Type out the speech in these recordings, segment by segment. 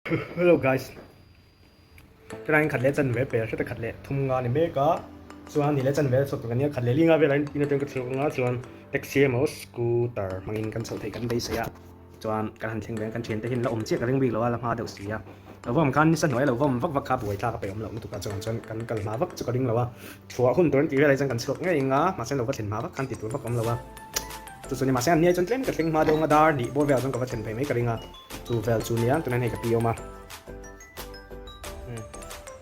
Hello guys. Cái này khát lệ chân về bể sẽ khát lệ thùng ngà này mấy cái soan thì lệ chân về sốt cái này khát lệ liên ngà về lại in trên cái số ngà soan taxi mà scooter mang in căn số thấy căn đây sẽ soan căn hành trình về căn chuyến tới hình là chiếc cái ring big là làm hoa đầu xí àเราว่ามันคันนี่สนุกเราว่ามันวักขับวยท่ากับไปผมเราไม่ถูกกันจนกันมาวักจะกระดิ่งเราว่าชัวร์คนตัวนี้อะไรจังกันสนุกง่ายงะมาเส้นเราก็เห็นมาวักคันติดตัววักผมเราว่าจุดส่วนนี้มาเส้นนี้จนเล่นกระดิ่งมาดงกระดาร์ดิโบเวลจนกับว่าเห็นไปไม่กระดิ่งอ่ะจูเวลจูเนียตัวนั้นให้กับปีออกมา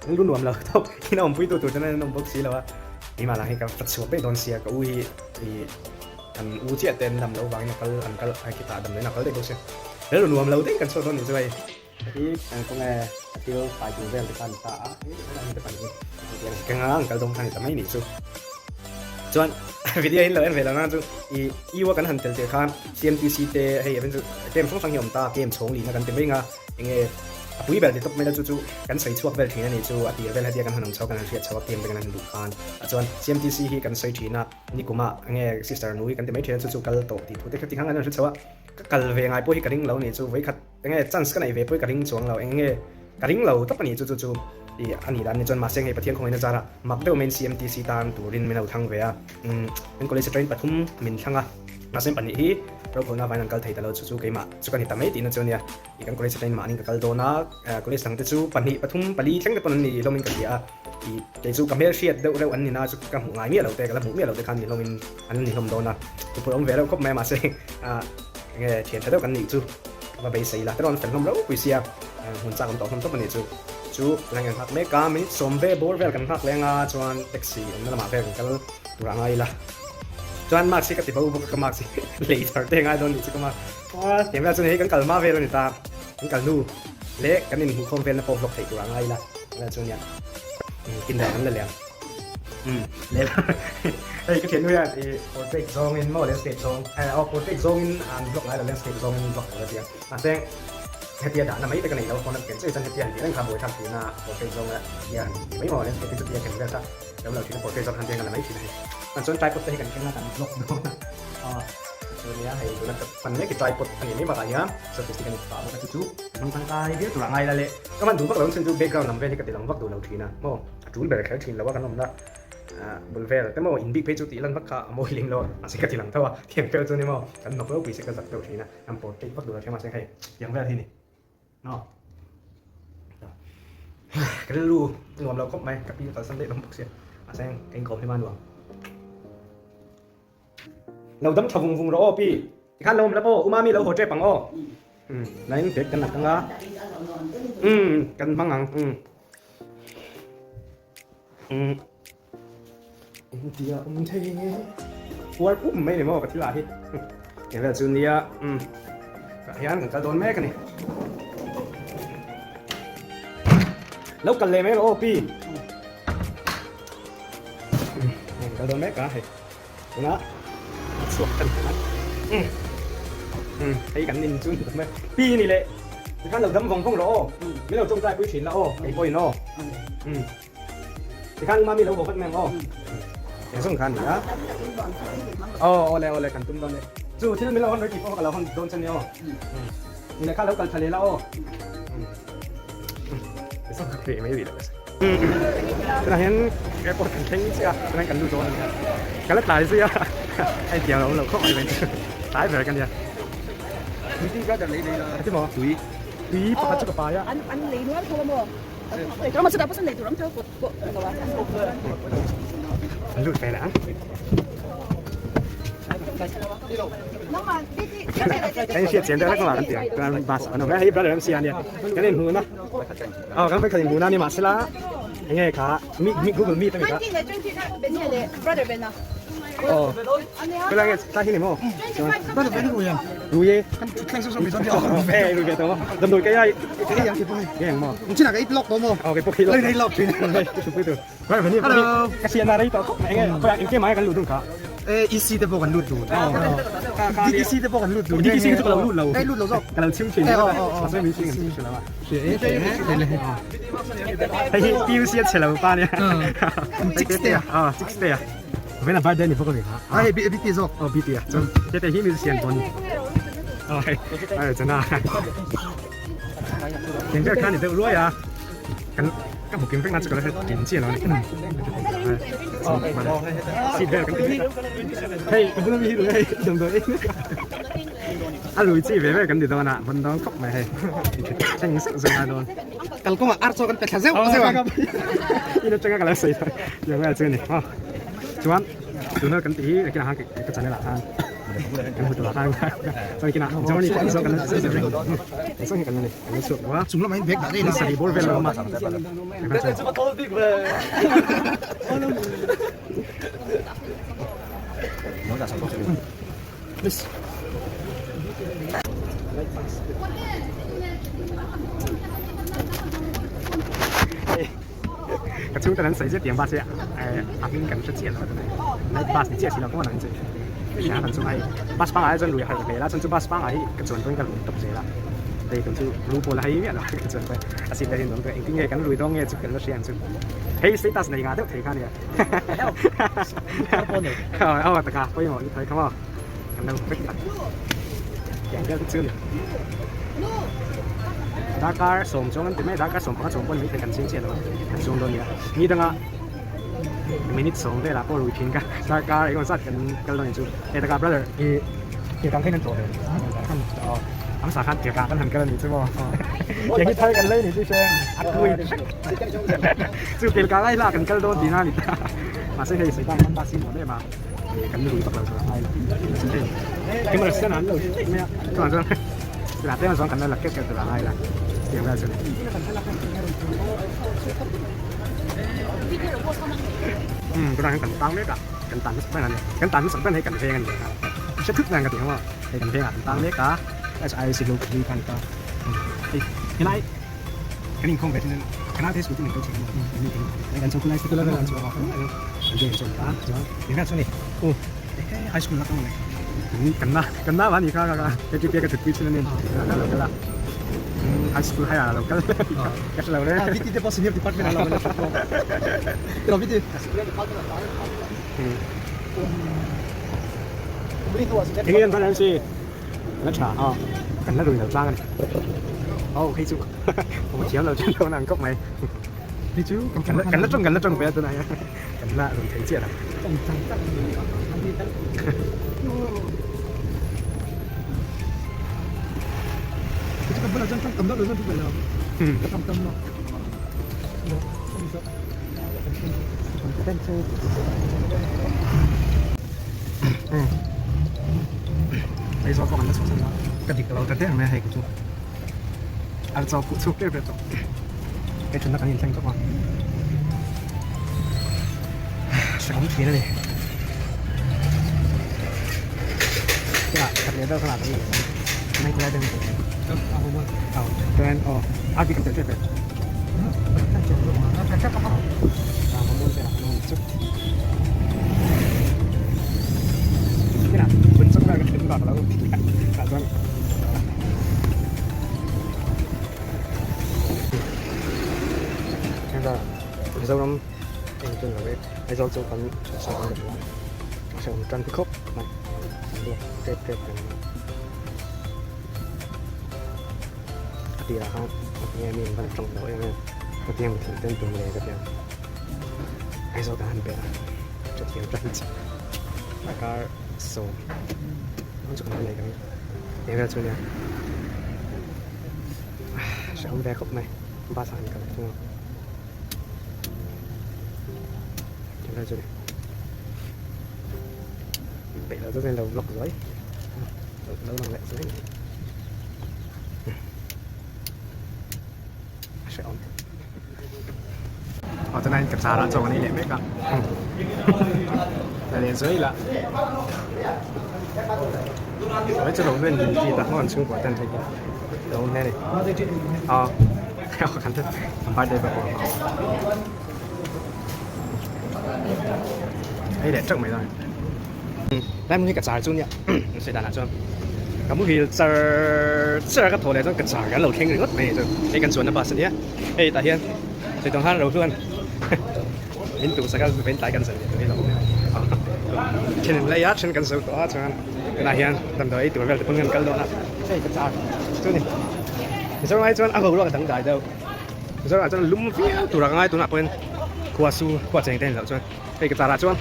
นี่รุ่นรวมเราทุกที่น้องพูดตัวนั้นน้องบอกสิเราว่านี่มาแล้วให้กับตัดสวบไปโดนเสียกับอุ้ยอันอุ้ยเจี๊ยเต็มดำเราวางเนี่ยก็อันก็ให้กีตาร์ดำเลยนะเขาได้บอกสิแล้วรวมเราได้กันโซนนี้ด้วยที่ก็ไงที่เราไปดูเรื่องที่การตาอันนี้เป็นอย่างกันงั้นก็ต้องทำแต่ไม่หนีสู้จวนวิดีโอเห็นเลยเวลานั้นจู่อีว่ากันหันเตลเตะข้าม CMTC เตะให้เป็นจู่เกมส่งสังเกตตาเกมชงลีนะกันเต็มไปงะยังไงปุ้ยแบบที่ต้องไม่ได้จู่กันใส่ช่วงเวลาที่นี่จู่อดีตเวลาที่กันหันน้องชาวกันเรียกชาวเกมเป็นกันดูกันจวน CMTC ที่กันใส่ทีน่ะนี่กูมายังไง sister นุ้ยกันเต็มไม่เทียนจู่กันโตที่พูดแต่ที่ข้างนั้นจู่ว่าก็เวงไงพวกที่กระดิ่งเราเนี่ยจู่ไว้ขัดยังไงจันส์กันไหนเวพวกกระดิ่งช่วงเรายังไงกระดิ่งเราต้องปนี่จู่อันนี้ด้านนี้จนมาเสียงให้ประเทศของเราจะละมักเดิมเป็น CMTC ตามตัวรินเมลทางเวียเป็นก็เลยจะเป็นปฐุมมินทางอ่ะมาเส้นปันนี้เราคนน่าไปนั่งกัลไทยแต่เราจู่ๆกี่มาจู่กันที่ทำไม่ตีนะจู่เนี่ยอีกกันก็เลยจะเป็นมานี่กัลโดนะก็เลยสั่งแต่จู่ปันนี้ปฐุมปลีทั้งแต่ปนนี้เราเป็นกันที่อีแต่จู่กับเมียเชียดเดี๋ยวอันนี้นะจู่กับหัวไงเมียเราแต่กับหัวเมียเราแต่คันนี้เราเป็นอันนี้เราโดนนะจู่พอเราเวียเราก็ไม่มาเสียงเงี้ยเทียนเท่ากันนี่จู่ว่าไปใส่ละแต่ตอนเป็นลมเราคุยเสียหุ่นจากคำตอบคำตอบปันนี้จู่แรงกันพักเมกามิสมเบ้บอลเวลกันพักแรงจวนแท็กซี่นั่นมาเวลกันตัวรังไงล่ะจวนมาร์ซี่กับที่เขาบอกกับมาร์ซี่เลยถอดเองไอ้โดนนี่จู่ก็มาเห็นว่าจวนนี้กันกัลมาเวลนี่ตากันกัลนูเละกันนี่หูคอมเฟนแล้วพอฟลอกไทยตัวรังไงล่ะแล้วจวนนี้กินแดงนั่นเลยเละเฮ้ยก็เขียนด้วยโปรเจกต์ซองอินโมเดลสเตจซองโปรเจกต์ซองอินอ่านบล็อกอะไรแล้วสเตจซองอินบล็อกอะไรเดียวแสดงเฮียด่านะไม่ได้กันไหนเราคนนั้นเก่งช่วยฉันเฮียนี่นั่งทำบริษัทที่น่าโปรเจกต์ซองละเฮียไม่พอเนี่ยเป็นจุดเฮียแข่งกันซะแล้วเราที่โปรเจกต์ซองทันเทียงกันไม่ทีไหนมันสนใจโปรเจกต์กันแค่หน้าตาบล็อกดูนะตัวนี้ให้ดูนะมันไม่กิจใจปดอันนี้ไม่บอกอะไรนะสถิติกันต่อมาจู่ๆมันทางกายเดี๋ยวตัวไงละเลยก็มันดูพวกเราซึ่งดูเบรกกราวด์นำเวทีกันติดลำวักดูเราทีนะโม่จูนเบรกแค่ทีแล้วว่ากันนำละบนเวลแต่โม่อินบิ๊กเพจจุดที่ลันวักขาโม่ลิงเราอาศัยกันติดหลังเท่าว่าเทียมเฟลตัวนี้โม่กันนกเราปีเสกันสักตัวทีนะนำโปรเจกต์วักดูเราเทียมมาเสียให้ยังเวลที่นี่เนาะก็ได้รู้รวมเราครบไหมกับพี่ตอนสำเร็จลงบุกเสียมาเสียเองครบที่บ้านรวมเราต้องทำวงเราพี่ขั้นลมแล้วโอ้อุมามีเราหัวใจปังอ้อนั่นเด็กกันหนักตั้งละกันพังงังเดียวเท่ปวดไม่ได้มากับที่ลาที่เห็นแบบจูเนียกับยันกับกระโดนแม่กันนี่แล้วกันเลยไหมโอ้พี่กระโดนแม่กันนะสวดกันให้กันนินจุนทำไมปีนี่แหละท่านเราทำฟองฟองเราไม่เราจงใจปุ้ยฉินแล้วไอ้ปุ้ยนอที่ข้างมามีเราบอกว่าแม่งอย่างสำคัญนะอะไรกันตุ้มตอนนี้จู่ที่นั่นไม่เราคนไปกี่พวกเราคนโดนชนเนี่ยนี่แหละข้าเรากันทะเลแล้วไม่ต้องเปลี่ยนไม่ดีเลยขณะนั้นแกปวดแข้งเสียขณะกันดูโดนกันแล้วตายเสียไอ้เดี๋ยวเราเข้าไปเป็นตายแบบกันเนี่ยนี่ก็จะเลยที่หมอถุยปะจุกปลายอ่ะอันเลยนู้นเขาบอกเรามาสุดท้ายเพราะฉันเลยถูกล้ำเท้ากดตัวหลุดไปแล้วน้องมาไอ้เสียเสียงได้แล้วก็มากันเตียงกันบาสอันนั้นให้บราเดอร์เซียเนี่ยกันเล่นหูนะกันไปกันหูนะนี่มาสิละยังไงขามีกูเป็นมีตั้งแต่最近的最近เป็นเนี่ยเลย brother เป็นนะก็แล้วไงตาที่ไหนมั้งบ้านเราเป็นรู้ยังรู้ยี่แข่งสู้ๆมีต้นเดียวแพ้รู้แก่ตัวดำโดยแก่ใหญ่แข่งยังกี่ปีแก่มั้งมึงชินักไอ้ล็อกตัวมั้งโอเคพวกที่เลยในล็อกทีนี่ชุบไปตัวก็แบบนี้กระเซียนอะไรต่อยังไงก็อยากเกี่ยไม้กันรู้ดุขาอีซีแต่บอกกันรูดดูดีซีแต่บอกกันรูดดูดีซีจะเรารู้เราได้รูดเราชอบกันเราชิมชิมไม่มีชิมชิมแล้วเสียเดี๋ยวเลยไอ้ที่ยูซีเฉลยป้าเนี่ยจิ๊กสเตียจิ๊กสเตียเวลาบ้านเดินนี่พวกเขาเลยครับไอ้บีทีโซ่บีทีจนแต่ที่มีเสียงบนจะน่า ยังก็看你的路呀กันก็ผมกินเป็นนัดก็เลยกินเจี๋ยแล้วนี่สิเดียวกันเฮ้ยมันต้องมีดูให้ดมตัวเองอ่ะลุยจีเว้ยกันดิตัวน่ะมันต้องคบไหมเฮ้ยช่างสักสักโดน Kalau kau arso kan pecah sewa. ini cengar kalau saya yang ada sini oh cuman tuh kan tih kita hang kita cari lah kan kan betul lah kan so kita jangan nih so kan so kan nih kan so wah Semua main back dari ini seri bol bel lama Yes. cái chú ta đánh xảy ra tiền ba xe à mình cần xuất hiện rồi này ba sẽ chia sẻ là có năng gì sáng thành số hay ba spang ấy dân lùi hay về là dân chú ba spang ấy cái chuẩn tôi cần tập gì là đây cũng chú lùi bộ là hay biết rồi cái chuẩn vậy à xin đây hiện cái tiếng nghe cái lùi đó nghe chú cần nó xem chú hey status này ngã được thấy cái này tất cả bây giờ thấy không anh đang biết đặt dạng cái chưa Dakar som chong an timai Dakar som pa chong pon mi te kan sin chen lo kan chong do nia ni danga minute som ve la po lu thin ka Dakar ai kon sat kan kal lo ni chu e Dakar brother e kan khain an to le am sa khan ke ka kan han kal ni chu moอย่างนี้ไทยกันเลยนี่พี่เชงอัดคุยchu ke ka ai la kan kal do di na ni ta ma se hei sai ta man ta sin mo le ma kan lu pak lo chu ai cái mà sẽ nắn rồi mẹ còn rồi là tên son cần là kết kết là ai là điểm ra rồi cái này cần tăng đấy cả cần tăng cái này cần tăng sản phẩm hay cần phê này sẽ thức rằng cái tiếng mà hay cần phê là tăng đấy cả ai sử dụng đi cần cả cái này cái này không phải nên cái này thấy số tiền tôi chỉ cái cần số cái này số là cần số họ cái gì số đó điểm ra số này high school là không này kena lah ni kakak jadi dia ketuk pitch ni kalau high school hay là kalau cái là đấy Tapi tidak pas senior department ala mana. Kalau itu. cái nhân văn gì nó trả cần nó đừng đầu sang này khi chú một chiếu đầu trên đâu nàng cốc mày Đi chứ. cần nó trong bé tôi này cần là đừng thấy chuyện à Kita pernah jangan tembak dulu tu bela. Tembak. bây giờ có bạn nó xuất ra cái gì kalau tadi yang hay của chú ăn rau củ súp cái việc đó cái chúng ta cần nhìn xem các bạn sống thế này cái là thật nhớ đâu cái là cái gì này cái đây cho nên ai bị cái chuyện này cái nào mình sắp ra cái chuyện đó là cả dân bây giờ cái dâu lắm anh tôi nói cái dâu dâu còn sao còn được sao một trăm cái khúc này được kẹp kẹp thì là không nghe mình vẫn trồng đổi em có tiền thì tên tùng lề cái tiền ai dâu cả hắn bé cho tiền tranh đại ca sổ không chụp này cái em ra chơi nha sẽ ông bé khúc này ba sản cả đúng không em ra chơi này bị là rất là lâu lọc dưới lâu bằng lệ dưới sẽ ông ở trên này cặp xà đã cho này biết cả là lên dưới là với cái đầu bên thì đặt nó còn xung quanh tên thì đầu này này theo khán thức làm bài đây vậy ấy để trước mày rồi đây mình cái xà chung nhỉ sẽ đặt lại cho cảm ơn khi chờ cái thổ này trong cái xà cái lầu khen người rất mày rồi đây cần chuẩn là bà sẽ nhé ê tại hiện thì tổng hai đầu luôn bên tụ sẽ có bên tại cần sửa đây là trên lấy át trên cần sửa đó cho anh là hiện tầm tới tuổi về thì phân ngân cân đó là cái xà chút này misalnya ngay cuman aku udah kadang gak ada misalnya cuman lum view turang ngay tuh nak pun kuasu kuat yang ten lah cuman kayak kita rasa cuman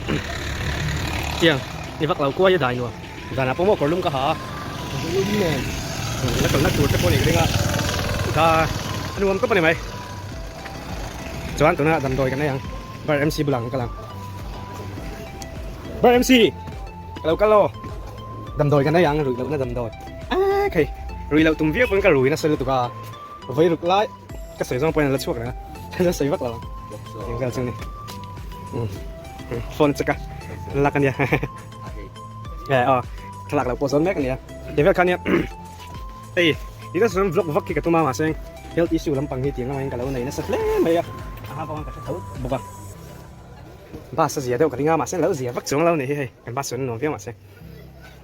yang ini bak lau kuat ya dah ini dan apa mau kalau lum kah lum nenแล้วก็นักตูดจะพวกนี้ก็ได้ถ้าอันนู้นก็เป็นยังไงจวนตัวนั้นดำโดยกันได้ยังบาร์เอ็มซีบุลังกำลังบาร์เอ็มซีเราก็รอดำโดยกันได้ยังหรือเราน่าดำโดยโอเครุยเราตุ้มเวียบมันก็รุยนะสรุปตัวก็ไว้รุกไล่ก็ใส่ซองไปนั่นละช่วงนะจะใส่วักเราอย่างเงี้ยจังนี่โฟนจะกันรักกันเนี่ยแกอ๋อถลักเราโพสต์แม็กกันเนี่ยเดี๋ยวกันเนี่ยeh itu sebelum vlog kita tuh mama seng health issue lampang meeting ngapain kalau naik nasi flame ya apa orang kata tahu buka bahasa sih ada kali nggak masih lalu sih vak jong lalu nih hei kan bahasa nong dia masih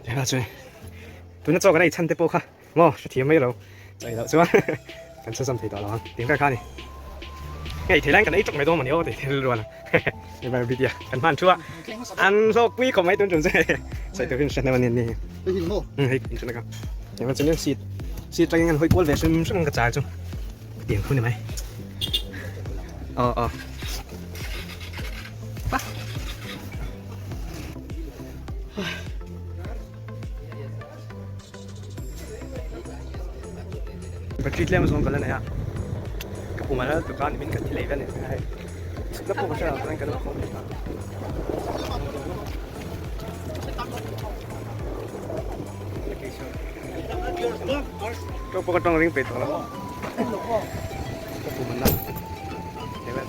ya bahasa tuh nanti kan ini cantik poka mau tiap mấy lâu chạy đâu chứ kan sớm thì đó là tiếng cái này ngày thì lên cái này chụp mấy đôi mà nhớ thì luônนี่แบบวิดีโอกันผ่านชั่วอันโซกุยของไม่ต้นจนใส่ตัวเป็นเชนในวันนี้ ไปกินโม่ ให้กินใช่ไหมครับอย่างว่าจะเรื่องซีดไปงั้นห้อยปวดเวชซึ่งกระจายจุเตียงคุณได้ไหมปะไปทรีตเล่มส่งกันแล้วนะฮะกับผมมาแล้วตัวการนี่เป็นกันที่ไหนกันเนี่ยแล้วผมก็จะเอากันแล้วก็ปกติต้องเลี้ยงเป็ดแล้วก็ผมมันนั่งเดี๋ยวแบบ